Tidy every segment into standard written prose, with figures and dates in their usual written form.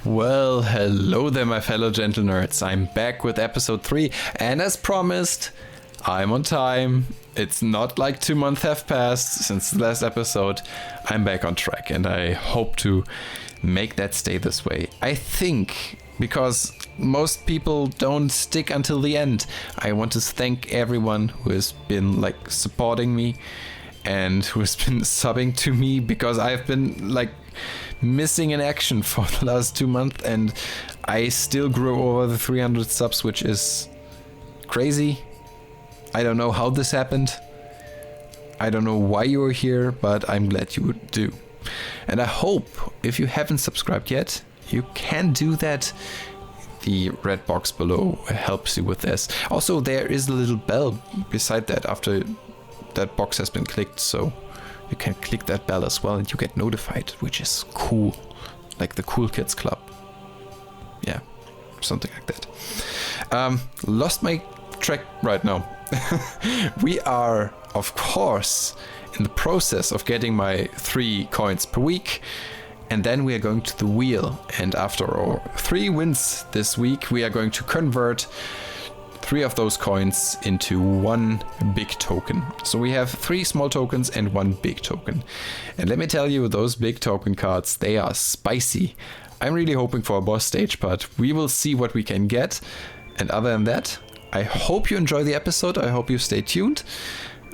Well, hello there, my fellow gentle nerds. I'm back with episode 3, and as promised, I'm on time. It's not like 2 months have passed since the last episode. I'm back on track, and I hope to make that stay this way. I think because most people don't stick until the end. I want to thank everyone who has been supporting me and who has been subbing to me, because I've been missing in action for the last 2 months, and I still grew over the 300 subs, which is crazy. I don't know how this happened. I don't know why you are here, but I'm glad you do. And I hope if you haven't subscribed yet, you can do that. The red box below helps you with this. Also, there is a little bell beside that after that box has been clicked, so you can click that bell as well and you get notified, which is cool. Like the Cool Kids Club. Yeah, something like that. Lost my track right now. We are, of course, in the process of getting my 3 coins per week. And then we are going to the wheel. And after our 3 wins this week, we are going to convert 3 of those coins into 1 big token. So we have 3 small tokens and 1 big token. And let me tell you, those big token cards, they are spicy. I'm really hoping for a boss stage, but we will see what we can get. And other than that, I hope you enjoy the episode. I hope you stay tuned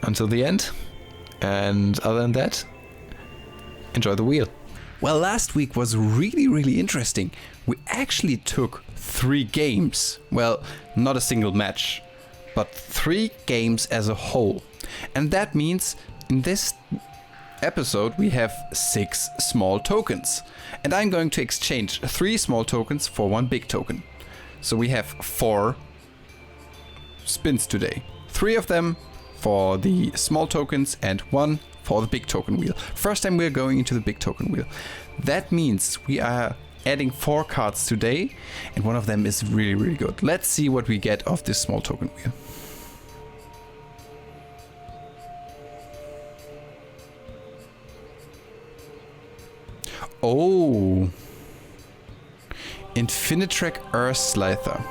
until the end. And other than that, enjoy the wheel. Well, last week was really interesting. We actually took 3 games. Well, not a single match, but 3 games as a whole. And that means in this episode we have 6 small tokens. And I'm going to exchange 3 small tokens for 1 big token. So we have 4 spins today. 3 of them for the small tokens and 1 for the big token wheel. First time we're going into the big token wheel. That means we are adding 4 cards today, and one of them is really good. Let's see what we get off this small token wheel. Oh, Infinitrack Earthslicer.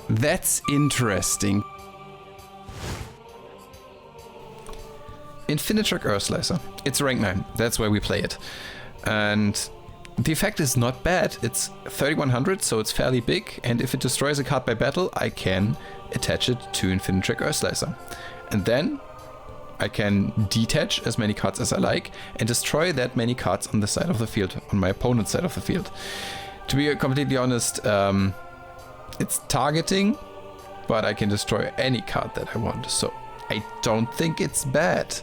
That's interesting. Infinitrack Earthslicer. It's rank 9. That's why we play it. And the effect is not bad. It's 3100, so it's fairly big. And if it destroys a card by battle, I can attach it to Infinitrack Earthslicer. And then I can detach as many cards as I like and destroy that many cards on the side of the field, on my opponent's side of the field. To be completely honest, it's targeting, but I can destroy any card that I want. So I don't think it's bad.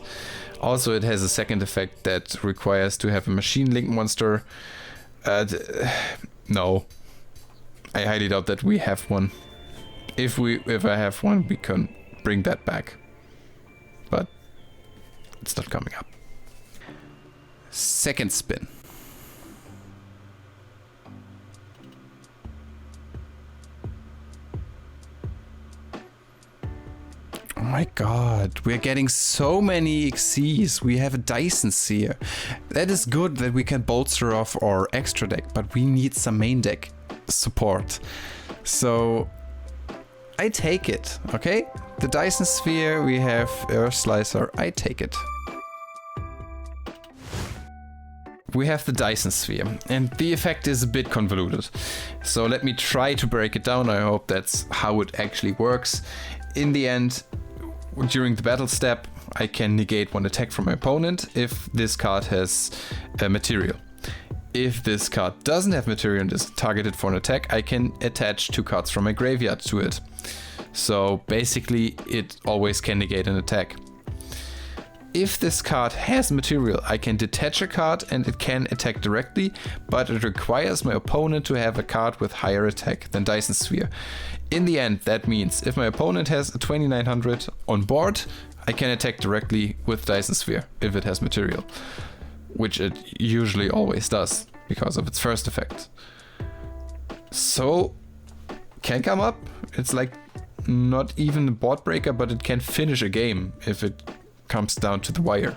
Also, it has a second effect that requires to have a machine link monster. No, I highly doubt that we have one. If I have one, we can bring that back. But it's not coming up. Second spin. Oh my god, we're getting so many XCs. We have a Dyson Sphere. That is good that we can bolster off our extra deck, but we need some main deck support. So I take it, okay? The Dyson Sphere, we have Earthslicer, I take it. We have the Dyson Sphere, and the effect is a bit convoluted. So let me try to break it down. I hope that's how it actually works. In the end, during the battle step, I can negate 1 attack from my opponent if this card has material. If this card doesn't have material and is targeted for an attack, I can attach 2 cards from my graveyard to it. So basically, it always can negate an attack. If this card has material, I can detach a card and it can attack directly, but it requires my opponent to have a card with higher attack than Dyson Sphere. In the end, that means if my opponent has a 2900 on board, I can attack directly with Dyson Sphere if it has material. which it usually always does because of its first effect. So, can come up. It's like not even a board breaker, but it can finish a game if it comes down to the wire.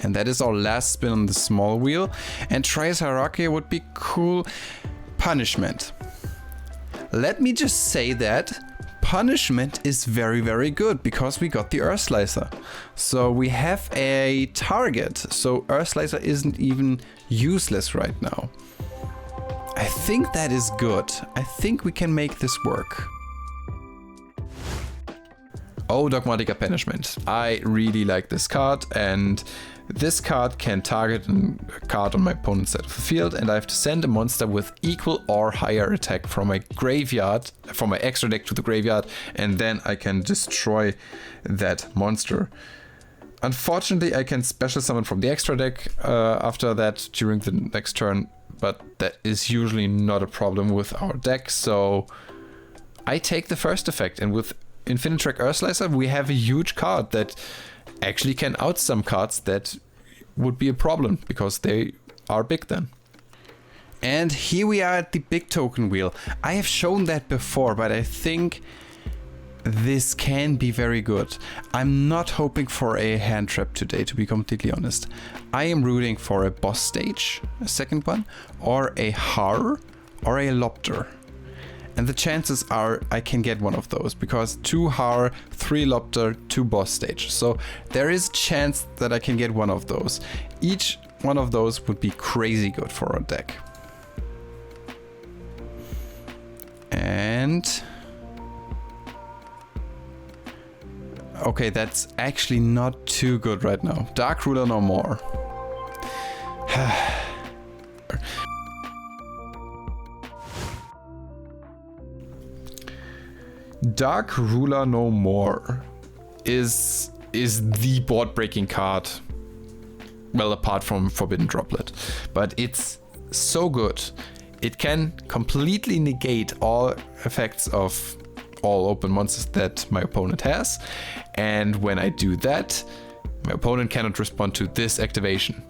And that is our last spin on the small wheel. And Trias Hierarchy would be cool. Punishment. Let me just say that punishment is very, very good because we got the Earth Slicer. So we have a target. So Earth Slicer isn't even useless right now. I think that is good. I think we can make this work. Oh, Dogmatica Punishment. I really like this card, and this card can target a card on my opponent's side of the field, and I have to send a monster with equal or higher attack from my graveyard, from my extra deck to the graveyard, and then I can destroy that monster. Unfortunately, I can special summon from the extra deck after that during the next turn, but that is usually not a problem with our deck, so I take the first effect, and with Infinitrack Earth Slicer, we have a huge card that actually can out some cards that would be a problem because they are big then. And here we are at the big token wheel. I have shown that before, but I think this can be very good. I'm not hoping for a hand trap today, to be completely honest. I am rooting for a boss stage, a second one, or a Har, or a Lopter. And the chances are I can get one of those because 2 Har, 3 Lopter, 2 boss stage. So there is a chance that I can get one of those. Each one of those would be crazy good for our deck. And okay, that's actually not too good right now. Dark Ruler no more. Dark Ruler no more is the board breaking card. Well, apart from Forbidden Droplet, but it's so good. It can completely negate all effects of all open monsters that my opponent has, and when I do that, my opponent cannot respond to this activation.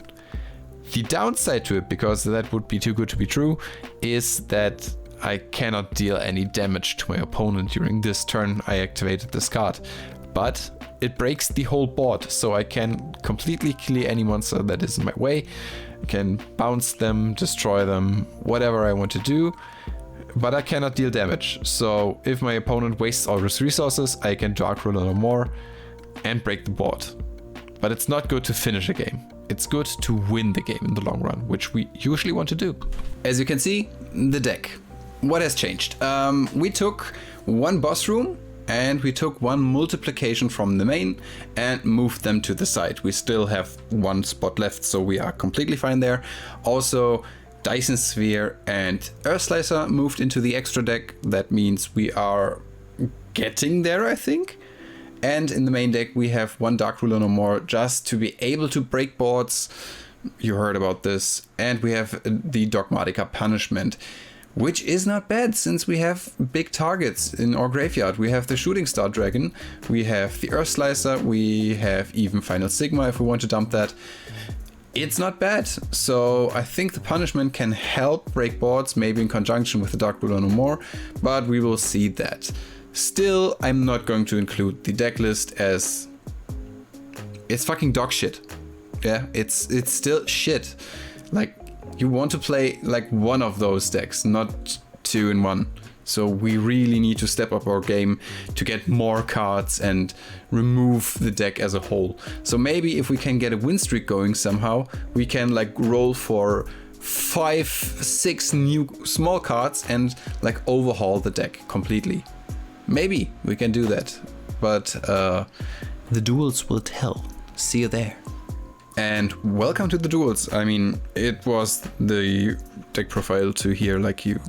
The downside to it, because that would be too good to be true, is that I cannot deal any damage to my opponent during this turn I activated this card. But it breaks the whole board, so I can completely clear any monster that is in my way. I can bounce them, destroy them, whatever I want to do, but I cannot deal damage. So if my opponent wastes all his resources, I can Dark Ruler no more and break the board. But it's not good to finish a game. It's good to win the game in the long run, which we usually want to do. As you can see, the deck. What has changed? We took one boss room and we took one multiplication from the main and moved them to the side. We still have one spot left, so we are completely fine there. Also, Dyson Sphere and Earth Slicer moved into the extra deck. That means we are getting there, I think. And in the main deck, we have one Dark Ruler no more, just to be able to break boards. You heard about this. And we have the Dogmatica Punishment, which is not bad since we have big targets in our graveyard. We have the Shooting Star Dragon, we have the Earth Slicer, we have even Final Sigma if we want to dump that. It's not bad. So I think the punishment can help break boards, maybe in conjunction with the Dark Ruler no more, but we will see that. Still, I'm not going to include the deck list as it's fucking dog shit. Yeah, it's still shit. Like, you want to play like one of those decks, not 2 in 1. So we really need to step up our game to get more cards and remove the deck as a whole. So maybe if we can get a win streak going somehow, we can like roll for 5, 6 new small cards and like overhaul the deck completely. Maybe we can do that, but the duels will tell. See you there. And welcome to the duels. I mean, it was the deck profile to hear like you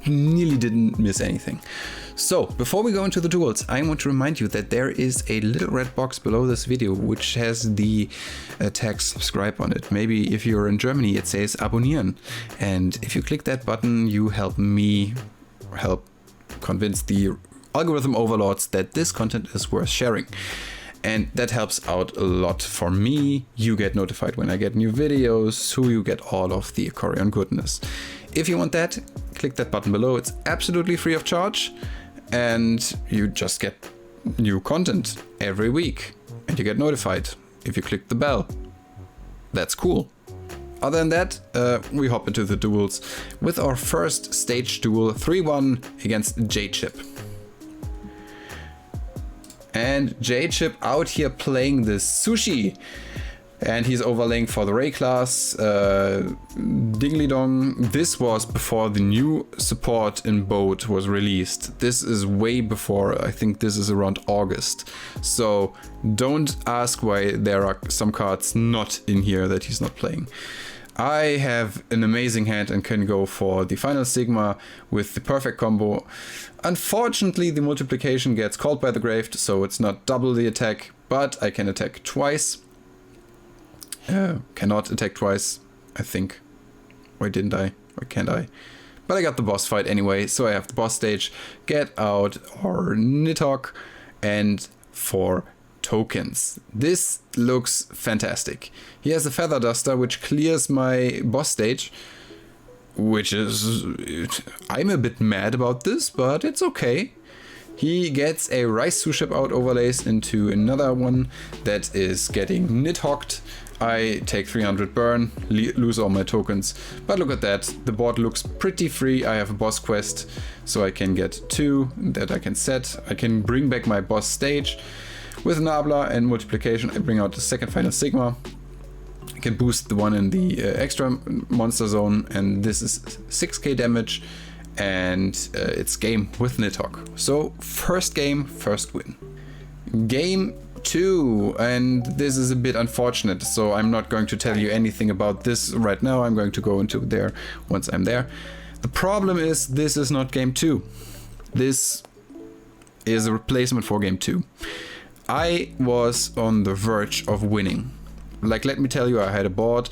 nearly didn't miss anything. So before we go into the duels, I want to remind you that there is a little red box below this video which has the tag subscribe on it. Maybe if you're in Germany it says abonnieren, and if you click that button you help me convince the algorithm overlords that this content is worth sharing. And that helps out a lot for me. You get notified when I get new videos, so you get all of the Ecorion goodness. If you want that, click that button below. It's absolutely free of charge, and you just get new content every week. And you get notified if you click the bell. That's cool. Other than that, we hop into the duels with our first stage duel, 3-1 against J-Chip. And J-Chip out here playing the Sushi. And he's overlaying for the Ray class, Dingly Dong. This was before the new support in Boat was released. This is way before, I think this is around August. So don't ask why there are some cards not in here that he's not playing. I have an amazing hand and can go for the Final Sigma with the perfect combo. Unfortunately, the multiplication gets called by the grave, so it's not double the attack, but I can attack twice. Cannot attack twice, I think. Why didn't I? Why can't I? But I got the boss fight anyway, so I have the boss stage, get out our Nidhogg, and 4 tokens. This looks fantastic. He has a Feather Duster, which clears my boss stage, which is... I'm a bit mad about this, but it's okay. He gets a Rice Suship out overlays into another one that is getting Nidhogged. I take 300 burn, lose all my tokens, but look at that, the board looks pretty free. I have a boss quest, so I can get 2 that I can set. I can bring back my boss stage. With Nabla and multiplication, I bring out the second Final Sigma. I can boost the one in the extra monster zone, and this is 6k damage, and it's game with Nidhogg. So first game, first win. Game 2, and this is a bit unfortunate, so I'm not going to tell you anything about this right now. I'm going to go into there once I'm there. The problem is this is not game 2. This is a replacement for game 2. I was on the verge of winning. Like, let me tell you, I had a board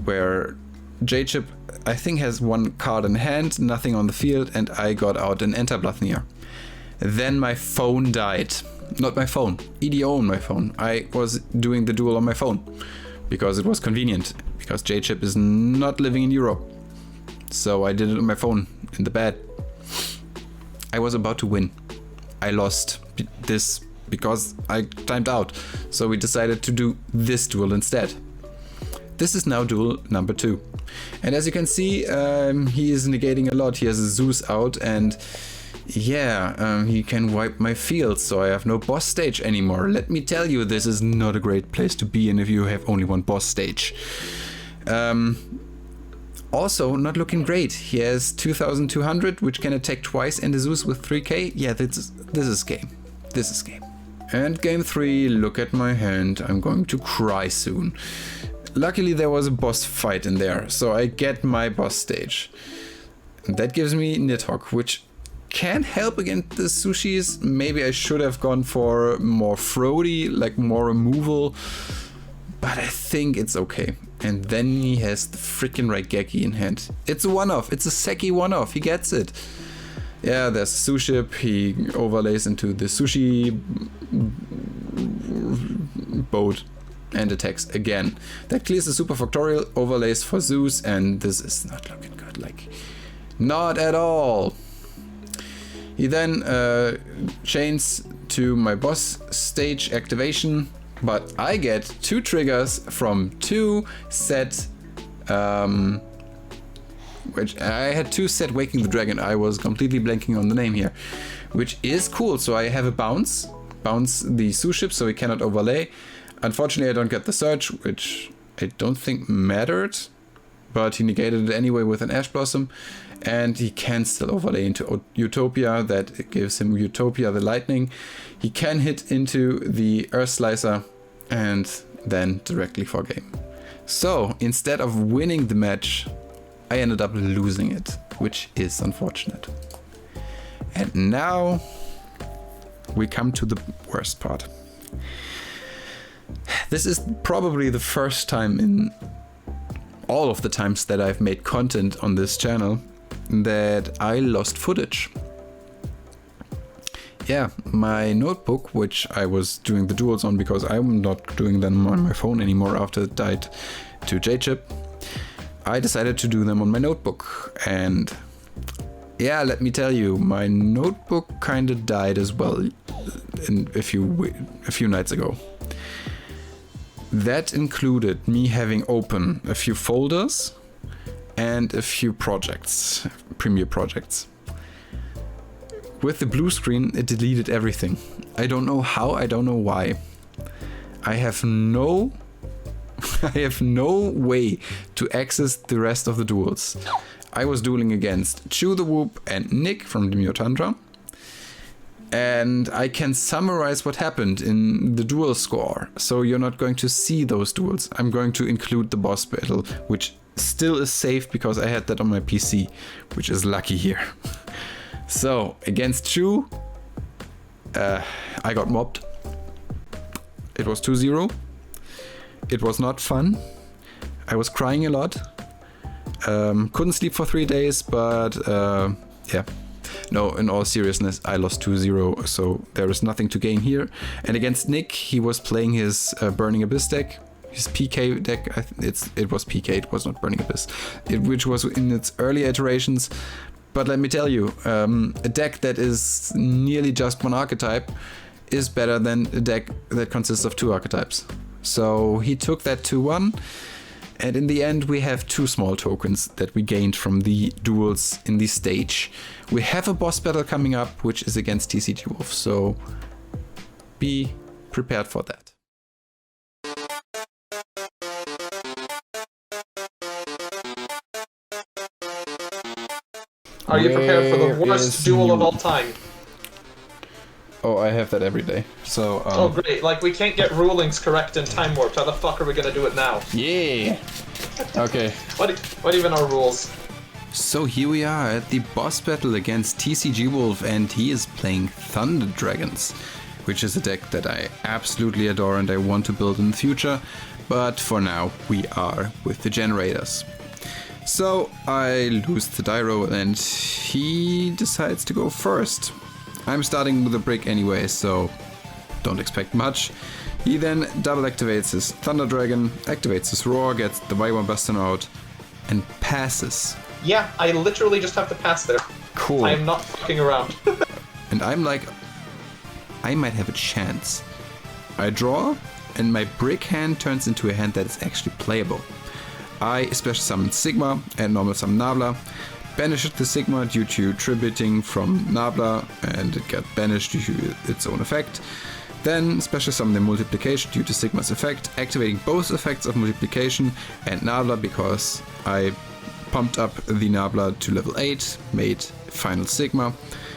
where J-Chip, I think, has 1 card in hand, nothing on the field, and I got out an Enter-Blathnir. Then my phone died. Not my phone, EDO on my phone. I was doing the duel on my phone because it was convenient, because J-Chip is not living in Europe. So I did it on my phone in the bed. I was about to win. I lost this because I timed out. So we decided to do this duel instead. This is now duel number 2. And as you can see, he is negating a lot. He has a Zeus out, and yeah, he can wipe my field, so I have no boss stage anymore. Let me tell you, this is not a great place to be in if you have only 1 boss stage. Also, not looking great. He has 2200, which can attack twice, and a Zeus with 3k. Yeah, this is game. This is game. And game 3, look at my hand. I'm going to cry soon. Luckily, there was a boss fight in there, so I get my boss stage. And that gives me Nidhogg, which can help against the Sushis. Maybe I should have gone for more Frody, like more removal, but I think it's okay. And then he has the freaking Raigeki in hand. It's a one-off, it's a Seki one-off, he gets it. Yeah, there's Suship, he overlays into the Sushi boat and attacks again. That clears the Super Factorial, overlays for Zeus, and this is not looking good, like, not at all. He then chains to my boss stage activation, but I get 2 triggers from 2 set, which I had 2 set Waking the Dragon. I was completely blanking on the name here, which is cool. So I have a bounce the Suship, so he cannot overlay. Unfortunately, I don't get the Surge, which I don't think mattered, but he negated it anyway with an Ash Blossom. And he can still overlay into Utopia. That gives him Utopia, the lightning. He can hit into the Earth Slicer and then directly for game. So instead of winning the match, I ended up losing it, which is unfortunate. And now we come to the worst part. This is probably the first time in all of the times that I've made content on this channel that I lost footage. yeah, my notebook, which I was doing the duels on because I'm not doing them on my phone anymore after it died to J-Chip, I decided to do them on my notebook. And yeah, let me tell you, my notebook kind of died as well a few nights ago. That included me having open a few folders and a few projects, Premiere projects. With the blue screen, it deleted everything. I don't know how, I don't know why. I have no way to access the rest of the duels. I was dueling against Chew the Whoop and Nick from the Tundra. And I can summarize what happened in the duel score. So you're not going to see those duels. I'm going to include the boss battle, which still is safe because I had that on my PC, which is lucky here. So, against Chew, I got mobbed. It was 2-0. It was not fun. I was crying a lot. Couldn't sleep for 3 days, but yeah. No, in all seriousness, I lost 2-0, so there is nothing to gain here. And against Nick, he was playing his Burning Abyss deck. His PK deck, it was PK, it was not Burning Abyss, which was in its early iterations. But let me tell you, a deck that is nearly just one archetype is better than a deck that consists of 2 archetypes. So he took that 2-1, and in the end we have 2 small tokens that we gained from the duels in the stage. We have a boss battle coming up, which is against TCGWolf, so be prepared for that. Are you prepared for the worst duel of all time? Oh, I have that every day. So. Oh, great! Like we can't get rulings correct in Time Warp. How the fuck are we gonna do it now? Yeah. Okay. What even are rules? So here we are at the boss battle against TCGWolf, and he is playing Thunder Dragons, which is a deck that I absolutely adore and I want to build in the future. But for now, we are with the Generators. So I lose the die roll and he decides to go first. I'm starting with a brick anyway, so don't expect much. He then double activates his Thunder Dragon, activates his Roar, gets the Y1 Buster out, and passes. Yeah, I literally just have to pass there. Cool. I am not fucking around. And I'm like, I might have a chance. I draw, and my brick hand turns into a hand that is actually playable. I special summon Sigma and normal summon Nabla, banished the Sigma due to tributing from Nabla, and it got banished due to its own effect. Then special summon the Multiplication due to Sigma's effect, activating both effects of Multiplication and Nabla because I pumped up the Nabla to level 8, made final Sigma,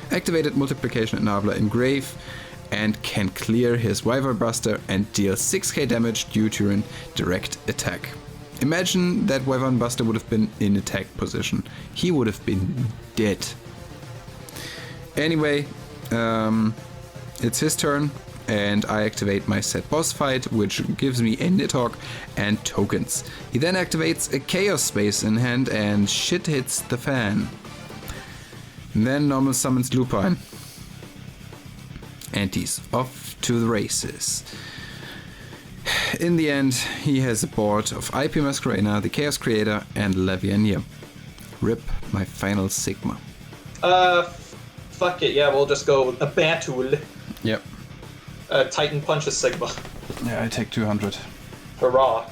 activated Multiplication and Nabla in Grave, and can clear his Wyvern Buster and deal 6k damage due to a direct attack. Imagine that Wyvern Buster would have been in attack position. He would have been dead. Anyway, it's his turn, and I activate my set boss fight, which gives me a Nidhogg and tokens. He then activates a Chaos Space in hand, and shit hits the fan. And then normal summons Lupine. And he's off to the races. In the end, he has a board of IP Masquerena, the Chaos Creator, and Leviania. Rip my final Sigma. Fuck it, yeah, we'll just go a Battle. Yep. Titan punches Sigma. Yeah, I take 200. Hurrah.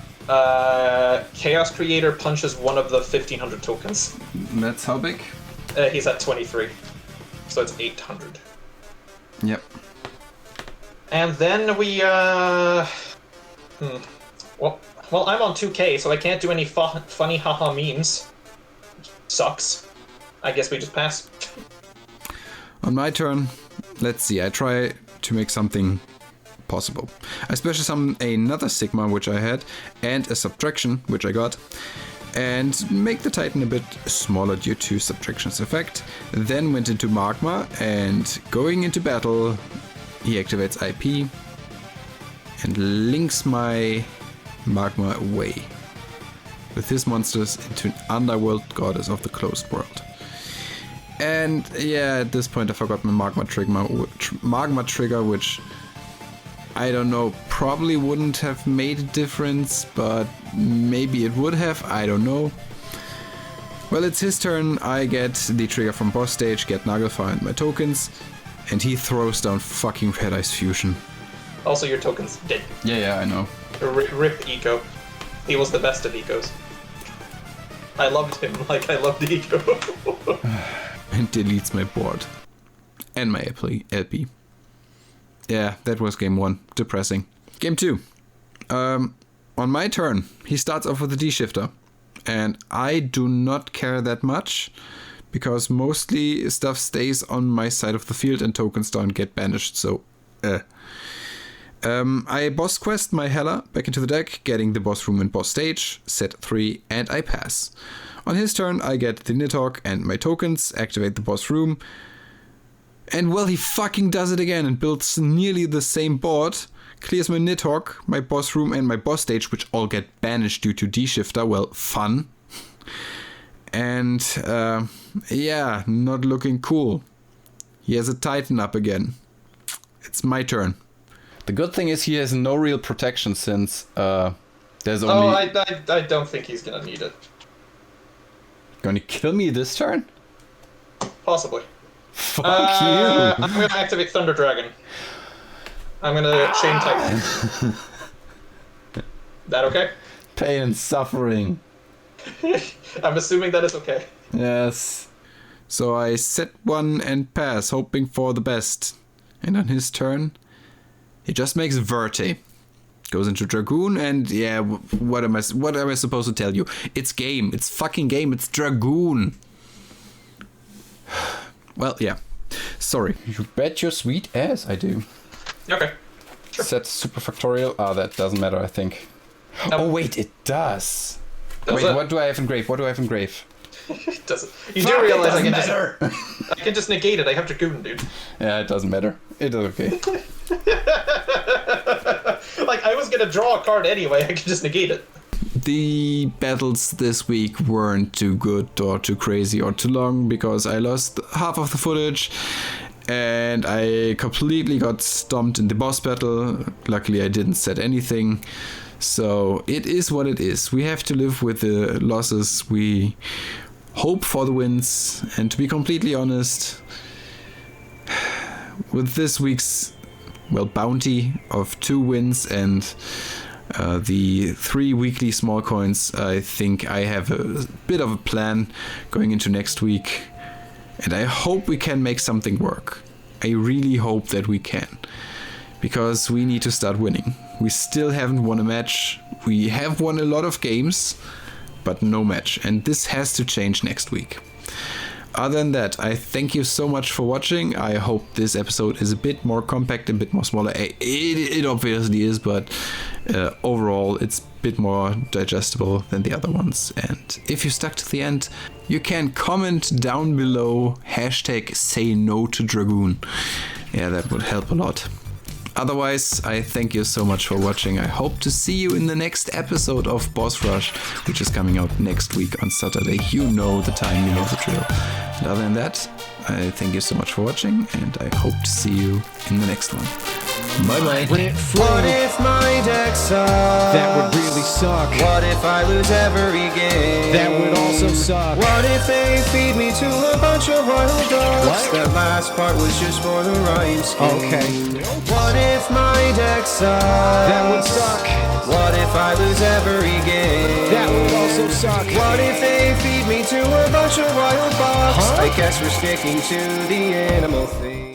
Chaos Creator punches one of the 1500 tokens. That's how big? He's at 23. So it's 800. Yep. And then we, Well, I'm on 2k, so I can't do any funny haha memes. Sucks. I guess we just pass. On my turn, let's see, I try to make something possible. I special summon another Sigma, which I had, and a Subtraction, which I got, and make the Titan a bit smaller due to Subtraction's effect. Then went into Magma, and going into battle, he activates IP and links my Magma away with his monsters into an underworld goddess of the closed world. And yeah, at this point I forgot my magma trigger, which I don't know, probably wouldn't have made a difference, but maybe it would have, I don't know. Well, it's his turn. I get the trigger from boss stage, get Nagelfire and my tokens, and he throws down fucking Red Ice Fusion. Also, your token's dead. Yeah, I know. Rip Eco. He was the best of Ecos. I loved him like I loved Eco. And deletes my board. And my LP. Yeah, that was game 1. Depressing. Game 2. On my turn, he starts off with a D-shifter. And I do not care that much, because mostly stuff stays on my side of the field and tokens don't get banished, so I boss quest my Hela back into the deck, getting the boss room and boss stage, set 3, and I pass. On his turn, I get the Nidhogg and my tokens, activate the boss room, and well, he fucking does it again and builds nearly the same board, clears my Nidhogg, my boss room, and my boss stage, which all get banished due to D-shifter. Well, fun. And yeah, not looking cool. He has a Titan up again. It's my turn. The good thing is he has no real protection since there's only... Oh, I don't think he's gonna need it. Gonna kill me this turn? Possibly. Fuck you! I'm gonna activate Thunder Dragon. I'm gonna Chain Titan. That okay? Pain and suffering. I'm assuming that is okay. Yes. So I set 1 and pass, hoping for the best. And on his turn, he just makes Verte. Goes into Dragoon, and yeah, what am I supposed to tell you? It's game. It's fucking game. It's Dragoon. Well, yeah. Sorry. You bet your sweet ass I do. Okay. Sure. Set super factorial. Ah, that doesn't matter, I think. Nope. Oh, wait, it does. Does wait, it? what do I have in grave? Does it? You do realize I can just negate it. I have Dragoon, dude. Yeah, it doesn't matter. It is okay. Like, I was gonna draw a card anyway. I can just negate it. The battles this week weren't too good or too crazy or too long because I lost half of the footage and I completely got stomped in the boss battle. Luckily I didn't set anything, so it is what it is. We have to live with the losses. We hope for the wins, and to be completely honest, with this week's bounty of 2 wins and the 3 weekly small coins, I think I have a bit of a plan going into next week, and I hope we can make something work. I really hope that we can, because we need to start winning. We still haven't won a match. We have won a lot of games, but no match, and this has to change next week. Other than that, I thank you so much for watching. I hope this episode is a bit more compact, a bit more smaller. It obviously is, but overall it's a bit more digestible than the other ones. And if you stuck to the end, you can comment down below #SayNoToDragoon. Yeah, that would help a lot. Otherwise, I thank you so much for watching. I hope to see you in the next episode of Boss Rush, which is coming out next week on Saturday. You know the time, you know the drill. And other than that, I thank you so much for watching, and I hope to see you in the next one. Bye bye. What if my deck sucks? That would really suck. What if I lose every game? That would also suck. What if they feed me to a bunch of wild dogs? What? That last part was just for the rhymes. Okay. What if my deck sucks? That would suck. What if I lose every game? That would also suck. What if they feed me to a bunch of wild bugs? I guess we're sticking to the animal thing.